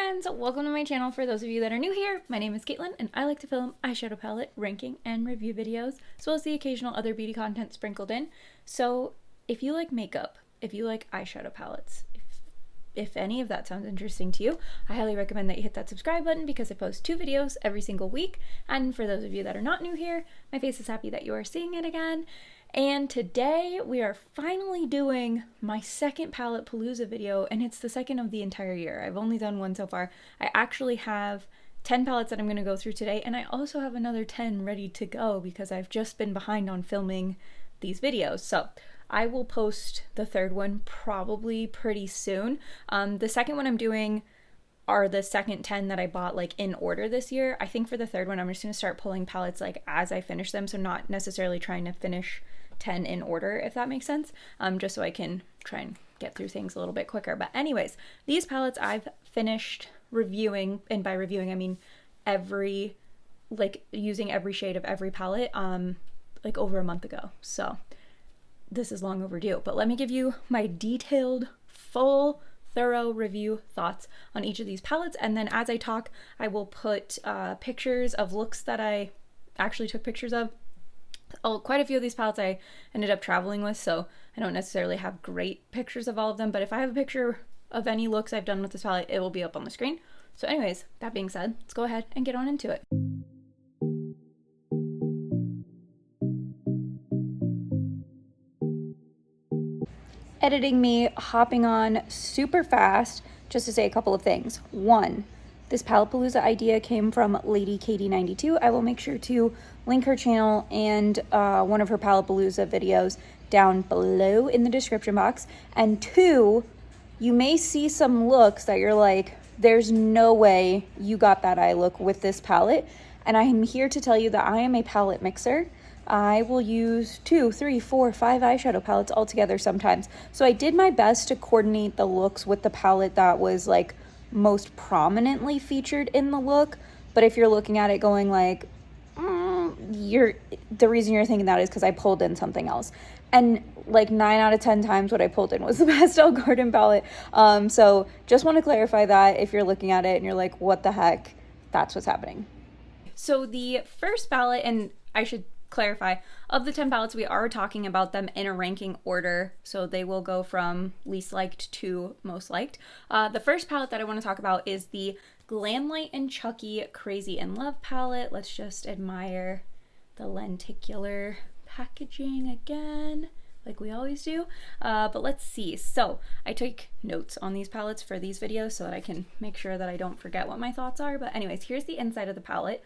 friends, welcome to my channel. For those of you that are new here, my name is Caitlin and I like to film eyeshadow palette, ranking, and review videos, as well as the occasional other beauty content sprinkled in. So if you like makeup, if you like eyeshadow palettes, if any of that sounds interesting to you, I highly recommend that you hit that subscribe button because I post 2 videos every single week. And for those of you that are not new here, my face is happy that you are seeing it again. And today we are finally doing my second palette Palooza video, and it's the second of the entire year. I've only done one so far. I actually have 10 palettes that I'm going to go through today, and I also have another 10 ready to go because I've just been behind on filming these videos. So I will post the third one probably pretty soon. The second one I'm doing are the second 10 that I bought like in order this year. I think for the third one I'm just going to start pulling palettes like as I finish them, so not necessarily trying to finish 10 in order, if that makes sense, just so I can try and get through things a little bit quicker. But anyways, these palettes I've finished reviewing, and by reviewing I mean using every shade of every palette like over a month ago, so this is long overdue. But let me give you my detailed, full, thorough review thoughts on each of these palettes, and then as I talk I will put pictures of looks that I actually took pictures of. Quite a few of these palettes I ended up traveling with, so I don't necessarily have great pictures of all of them, but if I have a picture of any looks I've done with this palette, it will be up on the screen. So anyways, that being said, let's go ahead and get on into it. Editing me hopping on super fast just to say a couple of things. One, this palette Palooza idea came from Lady Katie92. I will make sure to link her channel and one of her palette Palooza videos down below in the description box. And two, you may see some looks that you're like, there's no way you got that eye look with this palette. And I am here to tell you that I am a palette mixer. I will use 2, 3, 4, 5 eyeshadow palettes all together sometimes. So I did my best to coordinate the looks with the palette that was like most prominently featured in the look. But if you're looking at it going like, the reason you're thinking that is because I pulled in something else. And like 9 out of 10 times what I pulled in was the Pastel Garden palette. So just want to clarify that if you're looking at it and you're like, what the heck, that's what's happening. So the first palette, and I should clarify, of the 10 palettes, we are talking about them in a ranking order, so they will go from least liked to most liked. The first palette that I want to talk about is the Glamlight and Chucky Crazy in Love palette. Let's just admire the lenticular packaging again, like we always do. But let's see. So I took notes on these palettes for these videos so that I can make sure that I don't forget what my thoughts are. But anyways, here's the inside of the palette.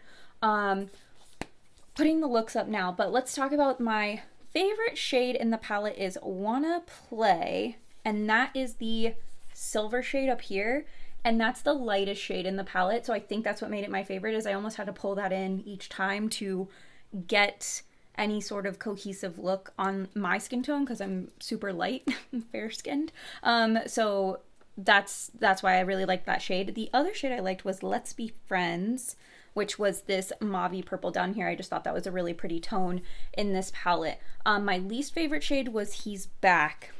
Putting the looks up now, but let's talk about my favorite shade in the palette is Wanna Play, and that is the silver shade up here, and that's the lightest shade in the palette. So I think that's what made it my favorite, is I almost had to pull that in each time to get any sort of cohesive look on my skin tone because I'm super light, fair skinned. So that's why I really liked that shade. The other shade I liked was Let's Be Friends, which was this mauve-y purple down here. I just thought that was a really pretty tone in this palette. My least favorite shade was He's Back,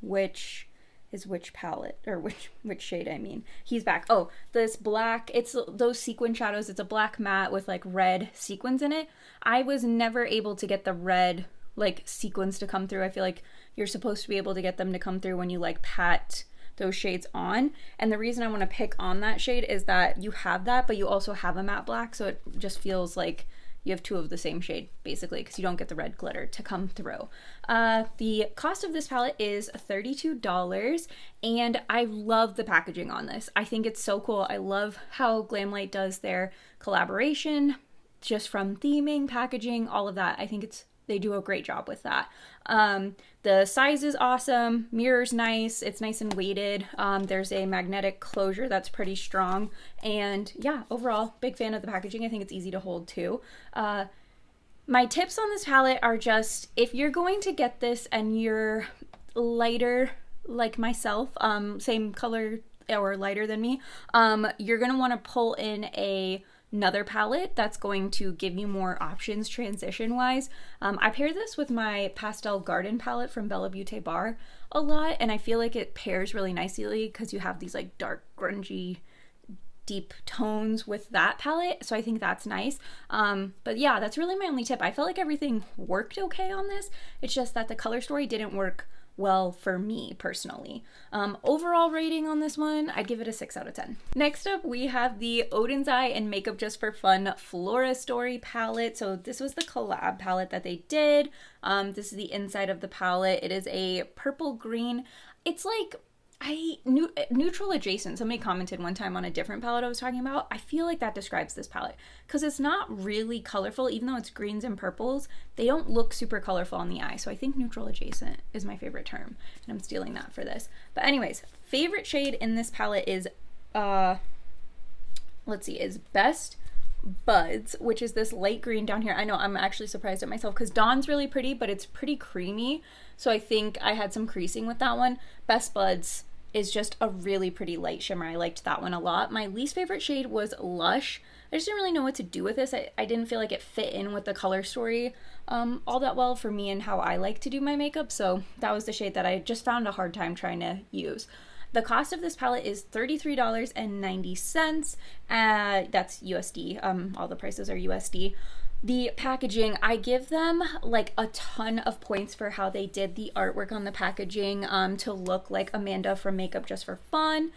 which is which palette, or which shade I mean. He's Back. Oh, this black, it's those sequin shadows. It's a black matte with like red sequins in it. I was never able to get the red like sequins to come through. I feel like you're supposed to be able to get them to come through when you like pat those shades on, and the reason I want to pick on that shade is that you have that, but you also have a matte black, so it just feels like you have 2 of the same shade basically because you don't get the red glitter to come through. The cost of this palette is $32, and I love the packaging on this. I think it's so cool. I love how Glamlight does their collaboration, just from theming, packaging, all of that. I think they do a great job with that. The size is awesome, mirror's nice, it's nice and weighted. There's a magnetic closure that's pretty strong, and yeah, overall, big fan of the packaging. I think it's easy to hold too. My tips on this palette are just, if you're going to get this and you're lighter like myself, same color or lighter than me, you're gonna want to pull in another palette that's going to give you more options transition wise. I pair this with my Pastel Garden palette from BellaBeauteBar a lot, and I feel like it pairs really nicely because you have these like dark grungy deep tones with that palette, so I think that's nice. But yeah, that's really my only tip. I felt like everything worked okay on this. It's just that the color story didn't work well for me personally. Overall rating on this one, I'd give it a 6 out of 10. Next up, we have the Odin's Eye and Makeup Just for Fun Flora Story palette. So this was the collab palette that they did. This is the inside of the palette. It is a purple green. It's like neutral adjacent. Somebody commented one time on a different palette I was talking about. I feel like that describes this palette because it's not really colorful. Even though it's greens and purples, they don't look super colorful on the eye. So I think neutral adjacent is my favorite term, and I'm stealing that for this. But anyways, favorite shade in this palette is is Best Buds, which is this light green down here. I know, I'm actually surprised at myself because Dawn's really pretty, but it's pretty creamy. So I think I had some creasing with that one. Best Buds is just a really pretty light shimmer. I liked that one a lot. My least favorite shade was Lush. I just didn't really know what to do with this. I didn't feel like it fit in with the color story all that well for me and how I like to do my makeup. So that was the shade that I just found a hard time trying to use. The cost of this palette is $33.90. That's USD. All the prices are USD. The packaging, I give them like a ton of points for how they did the artwork on the packaging to look like Amanda from Makeup Just for Fun.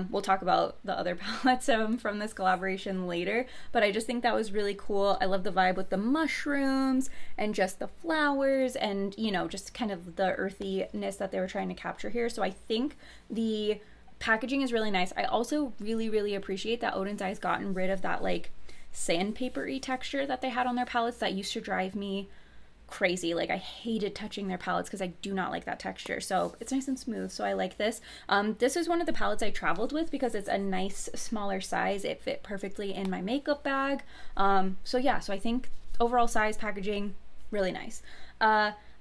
We'll talk about the other palettes from this collaboration later, but I just think that was really cool. I love the vibe with the mushrooms and just the flowers and, you know, just kind of the earthiness that they were trying to capture here. So I think the packaging is really nice. I also really, really appreciate that Odin's Eye's gotten rid of that like sandpaper-y texture that they had on their palettes that used to drive me crazy. Like I hated touching their palettes because I do not like that texture. So it's nice and smooth, so I like this. This is one of the palettes I traveled with because it's a nice smaller size. It fit perfectly in my makeup bag. So yeah, so I think overall size, packaging, really nice.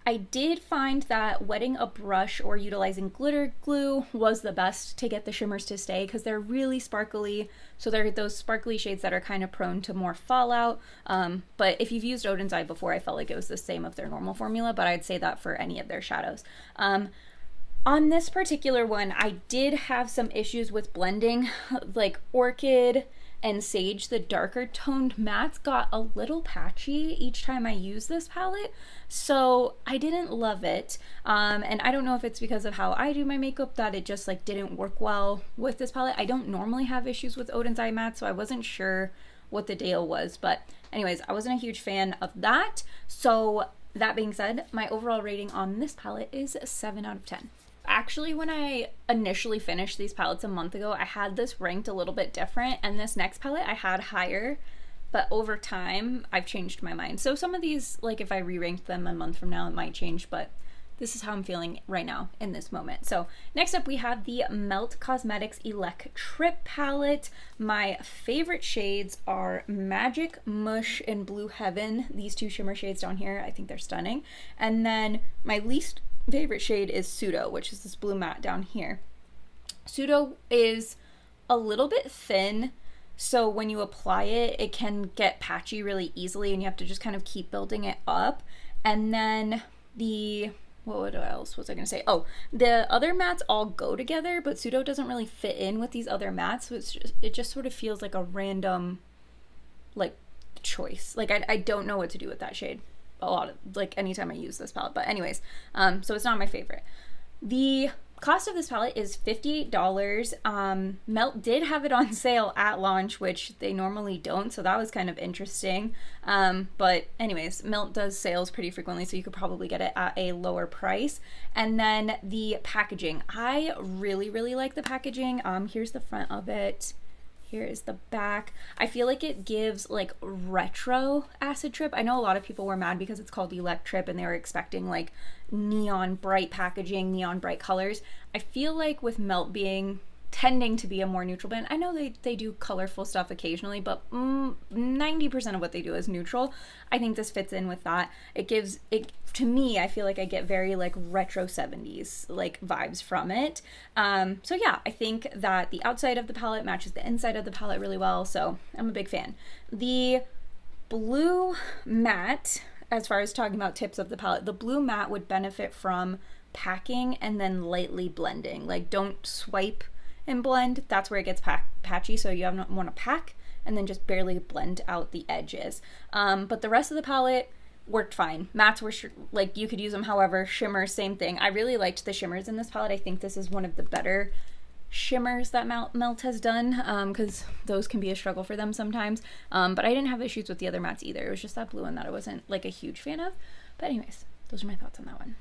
I did find that wetting a brush or utilizing glitter glue was the best to get the shimmers to stay because they're really sparkly. So they're those sparkly shades that are kind of prone to more fallout. But if you've used Odin's Eye before, I felt like it was the same of their normal formula, but I'd say that for any of their shadows. On this particular one, I did have some issues with blending, like Orchid and Sage, the darker toned mattes, got a little patchy each time I use this palette, so I didn't love it. And I don't know if it's because of how I do my makeup that it just like didn't work well with this palette. I don't normally have issues with Odin's Eye matte, so I wasn't sure what the deal was. But anyways, I wasn't a huge fan of that. So that being said, my overall rating on this palette is 7 out of 10. Actually, when I initially finished these palettes a month ago, I had this ranked a little bit different, and this next palette I had higher, but over time I've changed my mind. So some of these, like if I re-ranked them a month from now, it might change, but this is how I'm feeling right now in this moment. So next up we have the Melt Cosmetics Electrip palette. My favorite shades are Magic Mush and Blue Heaven. These two shimmer shades down here, I think they're stunning. And then my least favorite shade is Pseudo, which is this blue matte down here. Pseudo is a little bit thin, so when you apply it, it can get patchy really easily and you have to just kind of keep building it up. And then what else was I gonna say? Oh, the other mattes all go together, but Pseudo doesn't really fit in with these other mattes, so it just sort of feels like a random like choice. Like I don't know what to do with that shade a lot of, like anytime I use this palette, but anyways, so it's not my favorite. The cost of this palette is $58. Melt did have it on sale at launch, which they normally don't, so that was kind of interesting. But anyways, Melt does sales pretty frequently, so you could probably get it at a lower price. And then the packaging, I really, really like the packaging. Here's the front of it. Here is the back. I feel like it gives like retro acid trip. I know a lot of people were mad because it's called Electrip and they were expecting like neon bright packaging, neon bright colors. I feel like with Melt tending to be a more neutral brand, I know they do colorful stuff occasionally, but 90% of what they do is neutral. I think this fits in with that. It gives it, to me, I feel like I get very like retro 70s like vibes from it. So yeah, I think that the outside of the palette matches the inside of the palette really well, so I'm a big fan. The blue matte, as far as talking about tips of the palette, the blue matte would benefit from packing and then lightly blending. Like don't swipe and blend, that's where it gets patchy, so you want to pack and then just barely blend out the edges. But the rest of the palette worked fine. Mattes were like, you could use them however. Shimmers, same thing. I really liked the shimmers in this palette. I think this is one of the better shimmers that Melt has done, because those can be a struggle for them sometimes. But I didn't have issues with the other mattes either. It was just that blue one that I wasn't like a huge fan of. But anyways, those are my thoughts on that one.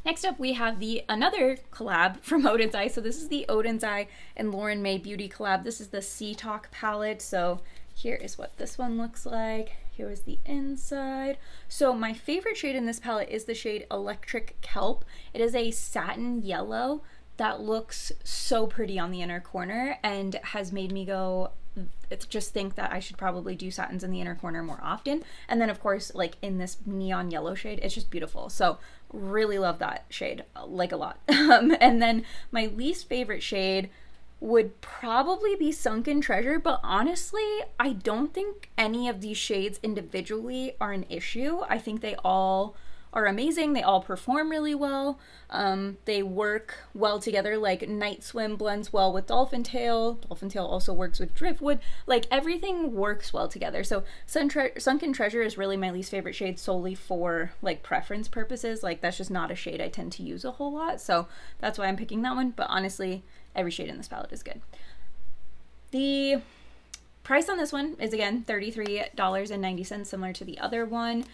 Next up, we have another collab from Oden's Eye. So this is the Oden's Eye and Lauren May Beauty collab. This is the Sea Talk palette. So here is what this one looks like. Here is the inside. So my favorite shade in this palette is the shade Electric Kelp. It is a satin yellow that looks so pretty on the inner corner and has made me go, just think that I should probably do satins in the inner corner more often. And then of course, like in this neon yellow shade, it's just beautiful. So really love that shade, like a lot. And then my least favorite shade would probably be Sunken Treasure, but honestly, I don't think any of these shades individually are an issue. I think they all are amazing. They all perform really well. They work well together. Like Night Swim blends well with Dolphin Tail. Dolphin Tail also works with Driftwood. Like everything works well together. So Sunken Treasure is really my least favorite shade solely for like preference purposes. Like that's just not a shade I tend to use a whole lot. So that's why I'm picking that one. But honestly, every shade in this palette is good. The price on this one is again $33.90, similar to the other one.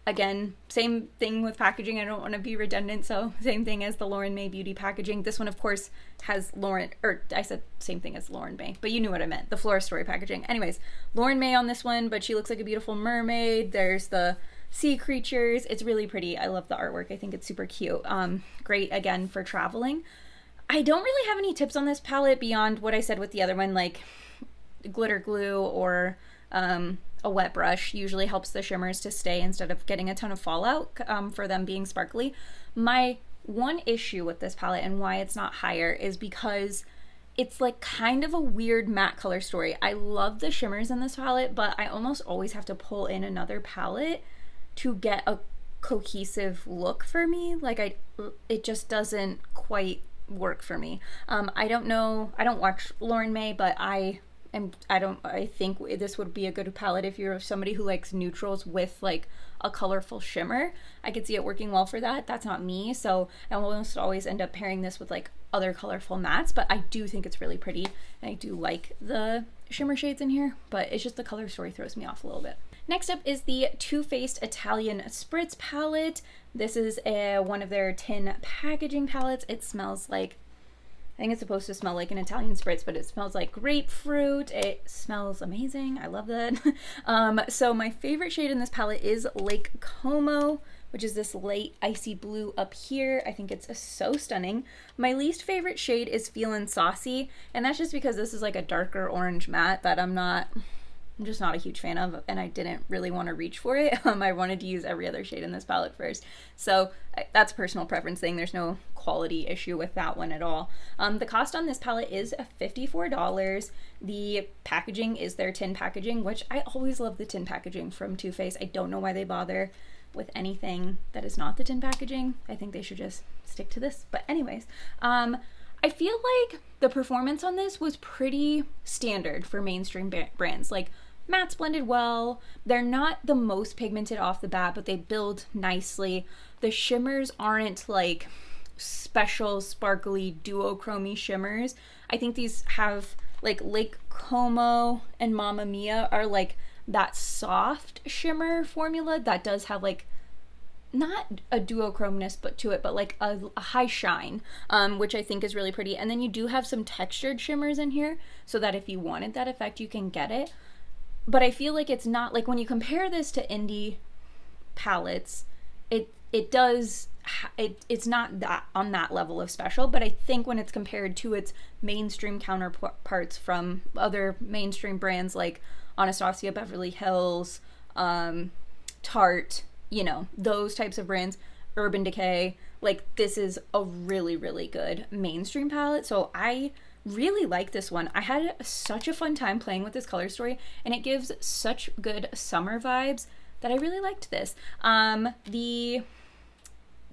Again, same thing with packaging. I don't want to be redundant, so same thing as the Lauren May Beauty packaging. This one, of course, has I said same thing as Lauren May, but you knew what I meant, the Flora Story packaging. Anyways, Lauren May on this one, but she looks like a beautiful mermaid. There's the sea creatures. It's really pretty. I love the artwork. I think it's super cute. Great, again, for traveling. I don't really have any tips on this palette beyond what I said with the other one, like glitter glue or a wet brush usually helps the shimmers to stay instead of getting a ton of fallout for them being sparkly. My one issue with this palette and why it's not higher is because it's like kind of a weird matte color story. I love the shimmers in this palette, but I almost always have to pull in another palette to get a cohesive look for me. Like it just doesn't quite work for me. I don't know, I don't watch Lauren May, but I think this would be a good palette if you're somebody who likes neutrals with like a colorful shimmer. I could see it working well for that. That's not me, so I almost always end up pairing this with like other colorful mattes, but I do think it's really pretty and I do like the shimmer shades in here, but it's just the color story throws me off a little bit. Next up is the Too Faced Italian Spritz palette. This is one of their tin packaging palettes. It smells like, I think it's supposed to smell like an Italian spritz, but it smells like grapefruit. It smells amazing. I love that. So my favorite shade in this palette is Lake Como, which is this light icy blue up here. I think it's so stunning. My least favorite shade is Feelin' Saucy, and that's just because this is like a darker orange matte that I'm just not a huge fan of, and I didn't really want to reach for it. I wanted to use every other shade in this palette first. So that's a personal preference thing. There's no quality issue with that one at all. The cost on this palette is $54. The packaging is their tin packaging, which I always love the tin packaging from Too Faced. I don't know why they bother with anything that is not the tin packaging. I think they should just stick to this. But anyways, I feel like the performance on this was pretty standard for mainstream brands. Like, mattes blended well. They're not the most pigmented off the bat, but they build nicely. The shimmers aren't like special sparkly duochrome shimmers. I think these have like Lake Como and Mamma Mia are like that soft shimmer formula that does have like not a duochromeness but to it, but like a high shine, which I think is really pretty. And then you do have some textured shimmers in here so that if you wanted that effect you can get it. But I feel like it's not like when you compare this to indie palettes, it's not that on that level of special, but I think when it's compared to its mainstream counterparts from other mainstream brands like Anastasia Beverly Hills, Tarte, you know, those types of brands, Urban Decay, like this is a really, really good mainstream palette. So I really like this one. I had such a fun time playing with this color story and it gives such good summer vibes that I really liked this. The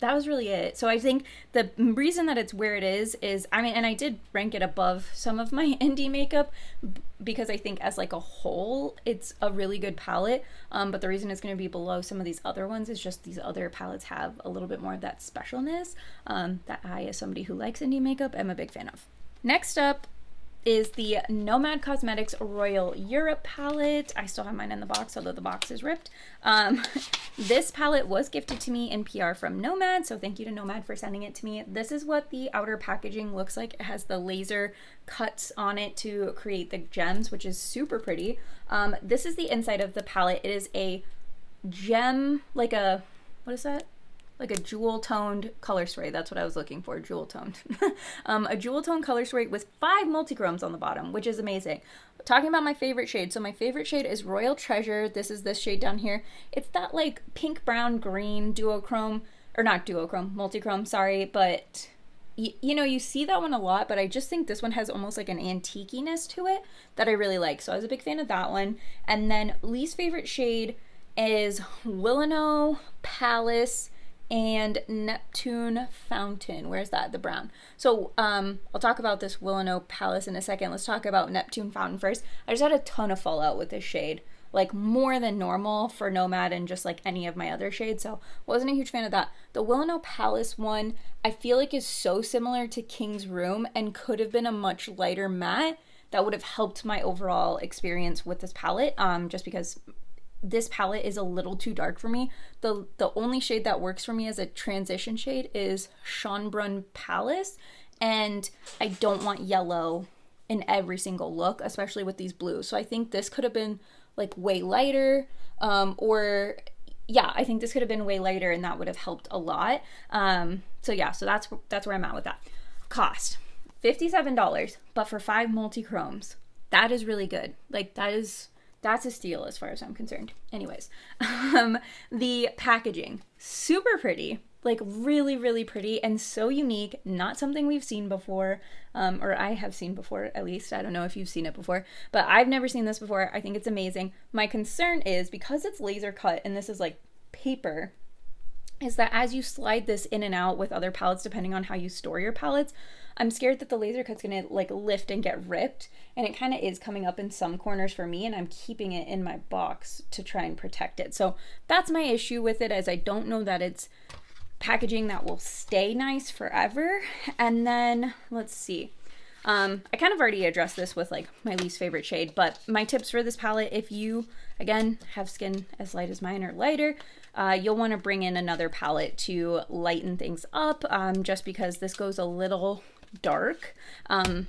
that was really it. So I think the reason that it's where it is, I mean, and I did rank it above some of my indie makeup because I think as like a whole, it's a really good palette. But the reason it's going to be below some of these other ones is just these other palettes have a little bit more of that specialness that I, as somebody who likes indie makeup, am a big fan of. Next up is the Nomad Cosmetics Royal Europe palette. I still have mine in the box, although the box is ripped. This palette was gifted to me in PR from Nomad, so thank you to Nomad for sending it to me. This is what the outer packaging looks like. It has the laser cuts on it to create the gems, which is super pretty. This is the inside of the palette. It is a gem, like a, what is that? Like a jewel toned color spray. That's what I was looking for, jewel toned. A jewel toned color spray with 5 multichromes on the bottom, which is amazing. Talking about my favorite shade. So my favorite shade is Royal Treasure. This is this shade down here. It's that like pink, brown, green duochrome, or not duochrome, multichrome, sorry. But you know, you see that one a lot, but I just think this one has almost like an antique-ness to it that I really like. So I was a big fan of that one. And then least favorite shade is Willow Palace and Neptune Fountain. Where's that? The brown. So I'll talk about this Willow Palace in a second. Let's talk about Neptune Fountain first. I just had a ton of fallout with this shade, like more than normal for Nomad and just like any of my other shades, so wasn't a huge fan of that. The Willow Palace one I feel like is so similar to King's Room and could have been a much lighter matte that would have helped my overall experience with this palette, just because this palette is a little too dark for me. The only shade that works for me as a transition shade is Schönbrunn Palace, and I don't want yellow in every single look, especially with these blues. So I think this could have been like way lighter, or yeah, I think this could have been way lighter and that would have helped a lot. So yeah, so that's where I'm at with that. Cost $57, but for 5 multichromes, that is really good. Like that's a steal as far as I'm concerned. Anyways, the packaging, super pretty, like really, really pretty and so unique. Not something we've seen before, or I have seen before at least. I don't know if you've seen it before, but I've never seen this before. I think it's amazing. My concern is because it's laser cut and this is like paper, is that as you slide this in and out with other palettes, depending on how you store your palettes, I'm scared that the laser cut's gonna like lift and get ripped, and it kind of is coming up in some corners for me, and I'm keeping it in my box to try and protect it. So that's my issue with it, as I don't know that it's packaging that will stay nice forever. And then let's see. I kind of already addressed this with like my least favorite shade, but my tips for this palette, if you, again, have skin as light as mine or lighter, you'll want to bring in another palette to lighten things up, just because this goes a little dark. It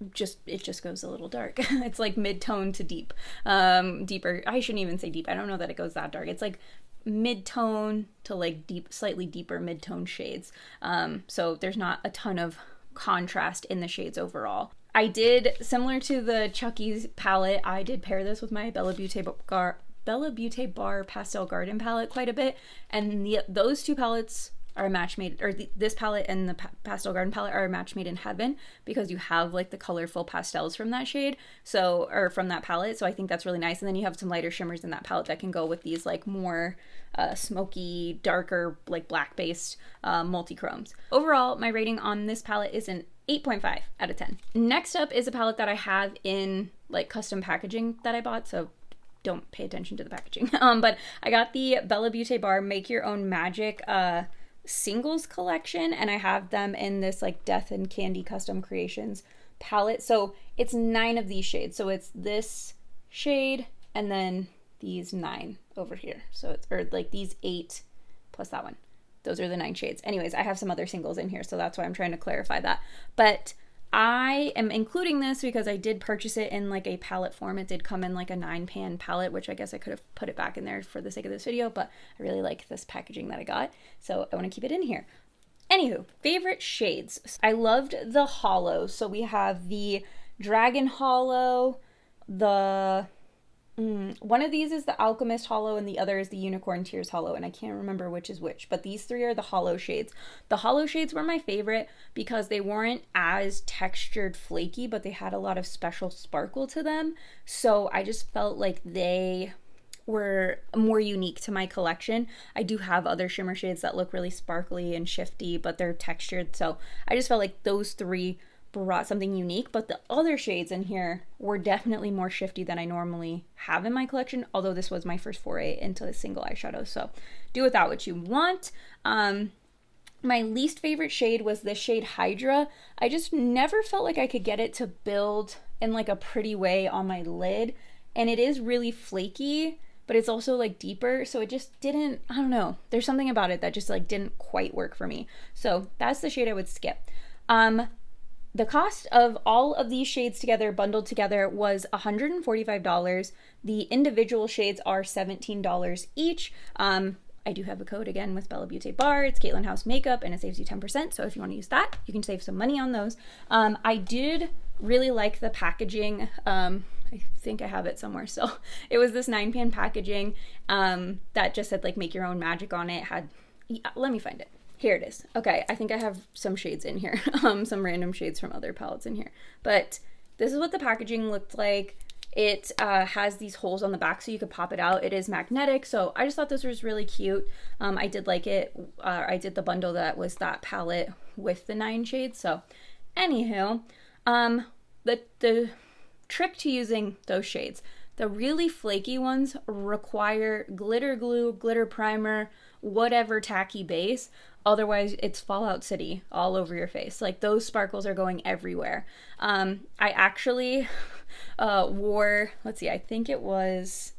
just goes a little dark. It's like mid-tone to deep, deeper. I shouldn't even say deep. I don't know that it goes that dark. It's like mid-tone to like deep, slightly deeper mid-tone shades. So there's not a ton of contrast in the shades overall. I did, similar to the Chucky's palette, I did pair this with my BellaBeauteBar Pastel Garden palette quite a bit, and those two palettes are a match made, or this palette and the Pastel Garden palette are a match made in heaven, because you have like the colorful pastels from that shade, so, or from that palette, so I think that's really nice. And then you have some lighter shimmers in that palette that can go with these like more smoky, darker, like black based multichromes. Overall, my rating on this palette is an 8.5 out of 10. Next up is a palette that I have in like custom packaging that I bought, so don't pay attention to the packaging. But I got the BellaBeauteBar Make Your Own Magic singles collection, and I have them in this like Death and Candy Custom Creations palette. So it's 9 of these shades. So it's this shade and then these 9 over here. So it's, or like these 8 plus that one. Those are the 9 shades. Anyways, I have some other singles in here, so that's why I'm trying to clarify that. But I am including this because I did purchase it in like a palette form. It did come in like a 9-pan palette, which I guess I could have put it back in there for the sake of this video, but I really like this packaging that I got, so I want to keep it in here. Anywho, favorite shades. I loved the hollows. So we have the Dragon Hollow, the one of these is the Alchemist Hollow, and the other is the Unicorn Tears Hollow, and I can't remember which is which, but these 3 are the hollow shades. The hollow shades were my favorite because they weren't as textured flaky, but they had a lot of special sparkle to them, so I just felt like they were more unique to my collection. I do have other shimmer shades that look really sparkly and shifty, but they're textured, so I just felt like those three brought something unique. But the other shades in here were definitely more shifty than I normally have in my collection, although this was my first foray into a single eyeshadow, so do with that what you want. My least favorite shade was this shade Hydra. I just never felt like I could get it to build in like a pretty way on my lid, and it is really flaky, but it's also like deeper, so it just didn't, I don't know, there's something about it that just like didn't quite work for me. So that's the shade I would skip. The cost of all of these shades together, bundled together, was $145. The individual shades are $17 each. I do have a code again with BellaBeauteBar. It's KATELYNHOUSEMAKEUP, and it saves you 10%. So if you want to use that, you can save some money on those. I did really like the packaging. I think I have it somewhere. So it was this 9-pan packaging that just said like make your own magic on it. Let me find it. Here it is. Okay, I think I have some shades in here, some random shades from other palettes in here. But this is what the packaging looked like. It has these holes on the back so you could pop it out. It is magnetic, so I just thought this was really cute. I did like it. I did the bundle that was that palette with the 9 shades. So anywho, the trick to using those shades, the really flaky ones require glitter glue, glitter primer, whatever tacky base. Otherwise, it's Fallout City all over your face. Like, those sparkles are going everywhere. I actually wore, let's see, I think it was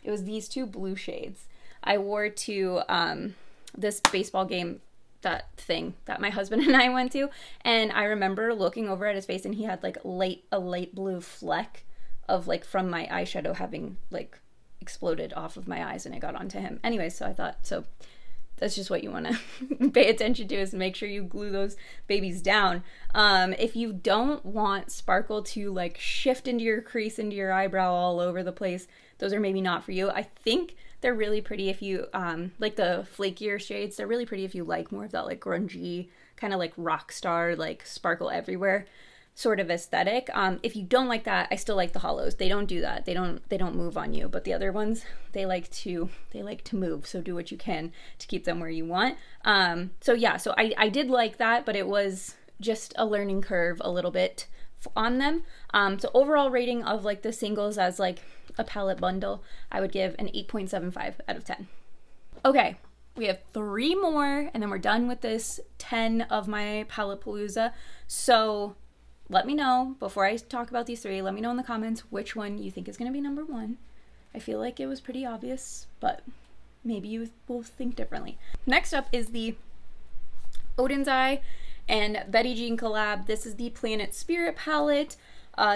these 2 blue shades. I wore to this baseball game, that thing that my husband and I went to, and I remember looking over at his face, and he had like a light blue fleck of like from my eyeshadow having like exploded off of my eyes, and it got onto him. Anyway, so I thought, so that's just what you want to pay attention to, is make sure you glue those babies down. If you don't want sparkle to like shift into your crease, into your eyebrow all over the place, those are maybe not for you. I think they're really pretty if you, like the flakier shades, they're really pretty if you like more of that like grungy, kind of like rock star, like sparkle everywhere sort of aesthetic. If you don't like that, I still like the hollows. They don't do that. They don't move on you. But the other ones, they like to move. So do what you can to keep them where you want. So yeah, so I did like that, but it was just a learning curve a little bit on them. So overall rating of like the singles as like a palette bundle, I would give an 8.75 out of 10. Okay, we have 3 more and then we're done with this 10 of my palette Palooza. So let me know, before I talk about these 3, let me know in the comments which one you think is going to be number 1. I feel like it was pretty obvious, but maybe you will think differently. Next up is the Odin's Eye and Betty Jean collab. This is the Planet Spirit palette.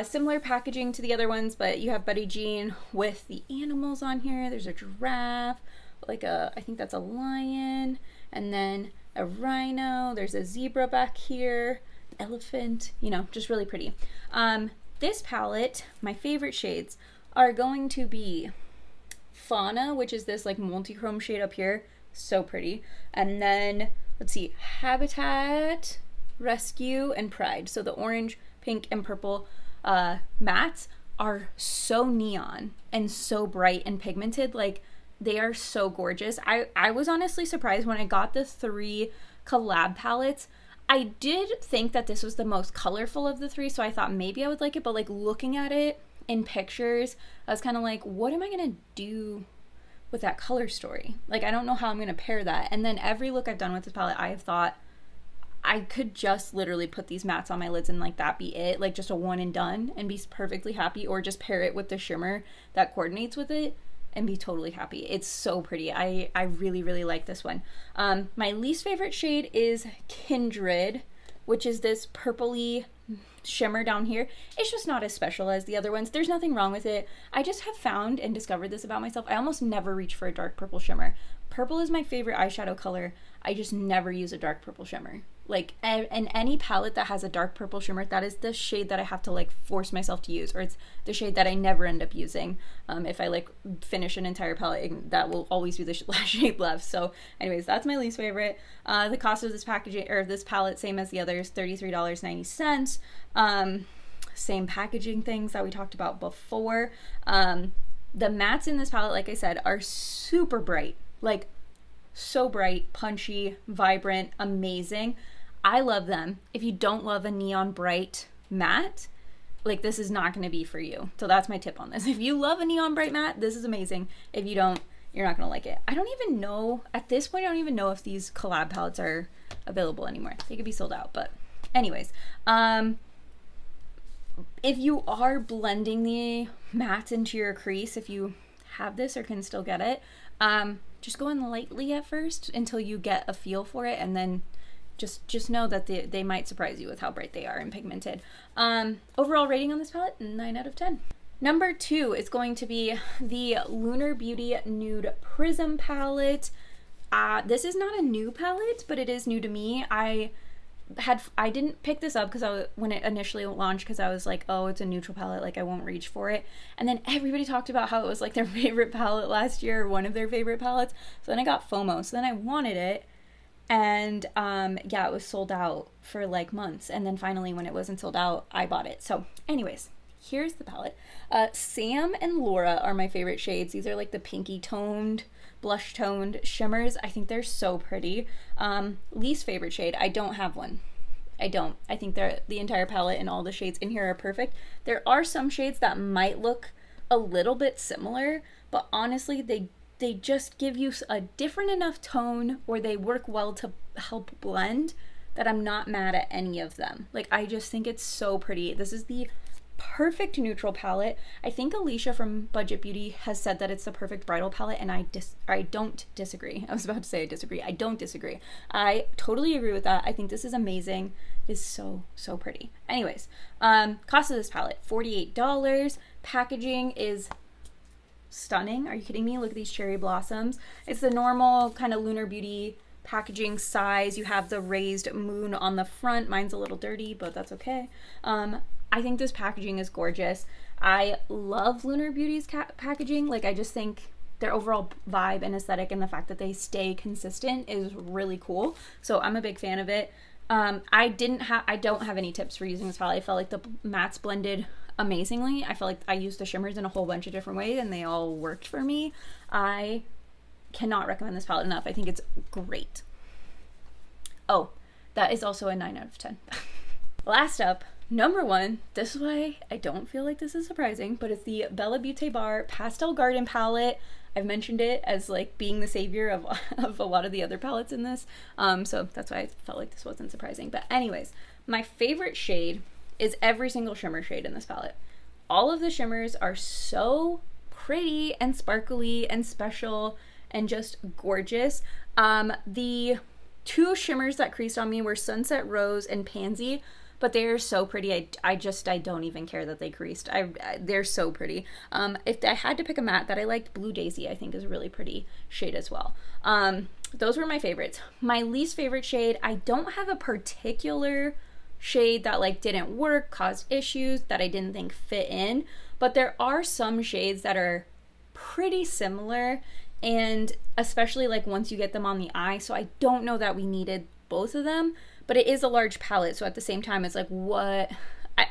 Similar packaging to the other ones, but you have Betty Jean with the animals on here. There's a giraffe, like I think that's a lion, and then a rhino. There's a zebra back here. Elephant, you know, just really pretty. This palette, my favorite shades are going to be Fauna, which is this like multi-chrome shade up here, so pretty, and then let's see, Habitat, Rescue, and Pride. So the orange, pink, and purple mattes are so neon and so bright and pigmented. Like, they are so gorgeous. I was honestly surprised when I got the 3 collab palettes. I did think that this was the most colorful of the 3, so I thought maybe I would like it, but like looking at it in pictures, I was kind of like, what am I gonna do with that color story? Like, I don't know how I'm gonna pair that. And then every look I've done with this palette, I have thought I could just literally put these mattes on my lids and like that be it, like just a one and done and be perfectly happy, or just pair it with the shimmer that coordinates with it and be totally happy. It's so pretty. I really, really like this one. My least favorite shade is Kindred, which is this purpley shimmer down here. It's just not as special as the other ones. There's nothing wrong with it. I just have found and discovered this about myself. I almost never reach for a dark purple shimmer. Purple is my favorite eyeshadow color. I just never use a dark purple shimmer. Like, in any palette that has a dark purple shimmer, that is the shade that I have to like force myself to use, or it's the shade that I never end up using. If I like finish an entire palette, that will always be the last shade left. So anyways, that's my least favorite. The cost of this packaging, or this palette, same as the others, $33.90. Same packaging things that we talked about before. The mattes in this palette, like I said, are super bright, like so bright, punchy, vibrant, amazing. I love them. If you don't love a neon bright matte, like this is not going to be for you. So that's my tip on this. If you love a neon bright matte, this is amazing. If you don't, you're not going to like it. I don't even know, at this point, I don't even know if these collab palettes are available anymore. They could be sold out, but anyways, if you are blending the mattes into your crease, if you have this or can still get it, just go in lightly at first until you get a feel for it, and then just know that they might surprise you with how bright they are and pigmented. Overall rating on this palette, 9 out of 10. Number 2 is going to be the Lunar Beauty Nude Prism palette. This is not a new palette, but it is new to me. I didn't pick this up because when it initially launched, because I was like, oh, it's a neutral palette, like I won't reach for it. And then everybody talked about how it was like their favorite palette last year, or one of their favorite palettes. So then I got FOMO. So then I wanted it. And yeah, it was sold out for like months. And then finally, when it wasn't sold out, I bought it. So anyways, here's the palette. Sam and Laura are my favorite shades. These are like the pinky toned, blush toned shimmers. I think they're so pretty. Least favorite shade, I don't have one. I don't. I think the entire palette and all the shades in here are perfect. There are some shades that might look a little bit similar, but honestly, they just give you a different enough tone, or they work well to help blend, that I'm not mad at any of them. Like, I just think it's so pretty. This is the perfect neutral palette. I think Alicia from Budget Beauty has said that it's the perfect bridal palette, and I don't disagree. I was about to say I disagree. I don't disagree. I totally agree with that. I think this is amazing. It is so, so pretty. Anyways, cost of this palette, $48. Packaging is stunning. Are you kidding me? Look at these cherry blossoms. It's the normal kind of Lunar Beauty packaging size. You have the raised moon on the front. Mine's a little dirty, but that's okay. I think this packaging is gorgeous. I love Lunar Beauty's packaging. Like, I just think their overall vibe and aesthetic, and the fact that they stay consistent, is really cool. So I'm a big fan of it. I don't have any tips for using this palette. I felt like the mattes blended amazingly. I felt like I used the shimmers in a whole bunch of different ways, and they all worked for me. I cannot recommend this palette enough. I think it's great. Oh, that is also a 9 out of 10. Last up, number 1, this is why I don't feel like this is surprising, but it's the BellaBeauteBar Pastel Garden palette. I've mentioned it as like being the savior of a lot of the other palettes in this, so that's why I felt like this wasn't surprising. But anyways, my favorite shade is every single shimmer shade in this palette. All of the shimmers are so pretty and sparkly and special and just gorgeous. The 2 shimmers that creased on me were Sunset Rose and Pansy, but they are so pretty. I don't even care that they creased. They're so pretty. If I had to pick a matte that I liked, Blue Daisy I think is a really pretty shade as well. Those were my favorites. My least favorite shade, I don't have a particular shade that like didn't work, caused issues, that I didn't think fit in, but there are some shades that are pretty similar, and especially like once you get them on the eye. So I don't know that we needed both of them, but it is a large palette, so at the same time it's like, what,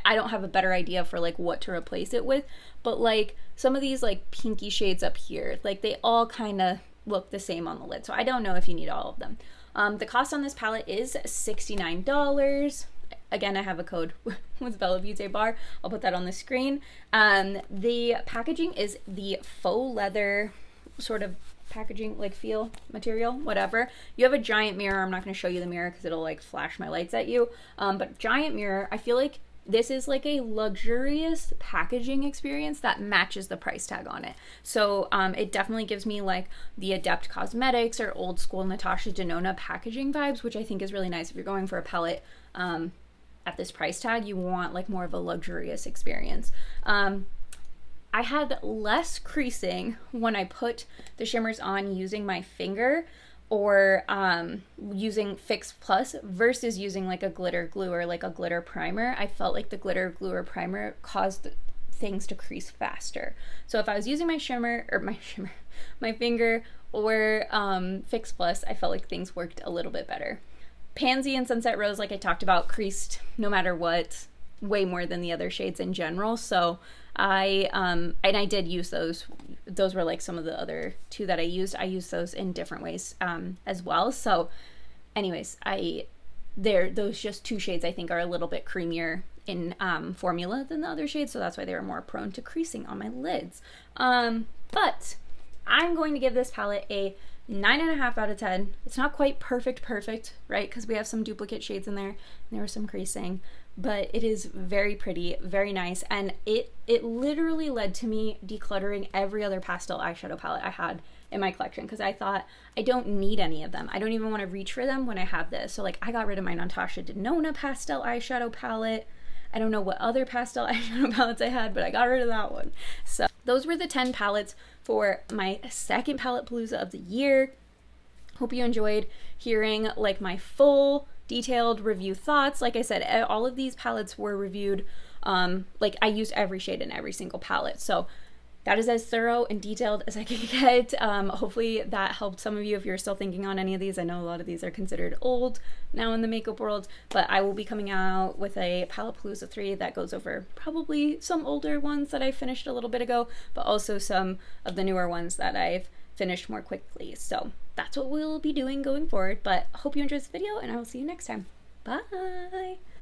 I don't have a better idea for like what to replace it with. But like some of these like pinky shades up here, like they all kind of look the same on the lid, so I don't know if you need all of them. The cost on this palette is $69. Again, I have a code with BellaBeauteBar. I'll put that on the screen. The packaging is the faux leather sort of packaging, like feel material, whatever. You have a giant mirror. I'm not going to show you the mirror because it'll like flash my lights at you. But giant mirror, I feel like this is like a luxurious packaging experience that matches the price tag on it. So it definitely gives me like the Adept Cosmetics or old school Natasha Denona packaging vibes, which I think is really nice. If you're going for a palette at this price tag, you want like more of a luxurious experience. I had less creasing when I put the shimmers on using my finger or using Fix Plus versus using like a glitter glue or like a glitter primer. I felt like the glitter glue or primer caused things to crease faster. So if I was using my finger or Fix Plus, I felt like things worked a little bit better. Pansy and Sunset Rose, like I talked about, creased no matter what. way more than the other shades in general. So and I did use those. Those were like some of the other two that I used. I used those in different ways as well. So anyways, those just two shades I think are a little bit creamier in formula than the other shades, so that's why they were more prone to creasing on my lids. But I'm going to give this palette a 9.5 out of 10. It's not quite perfect, right? Because we have some duplicate shades in there, and there was some creasing, but it is very pretty, very nice, and it literally led to me decluttering every other pastel eyeshadow palette I had in my collection, because I thought I don't need any of them. I don't even want to reach for them when I have this. So like I got rid of my Natasha Denona pastel eyeshadow palette. I don't know what other pastel eyeshadow palettes I had, but I got rid of that one. So those were the 10 palettes for my second palette Palooza of the year. Hope you enjoyed hearing like my full detailed review thoughts. Like I said, all of these palettes were reviewed. Like I used every shade in every single palette. So that is as thorough and detailed as I can get. Hopefully that helped some of you if you're still thinking on any of these. I know a lot of these are considered old now in the makeup world, but I will be coming out with a Palette Palooza 3 that goes over probably some older ones that I finished a little bit ago, but also some of the newer ones that I've finished more quickly. So that's what we'll be doing going forward, but hope you enjoyed this video, and I will see you next time. Bye!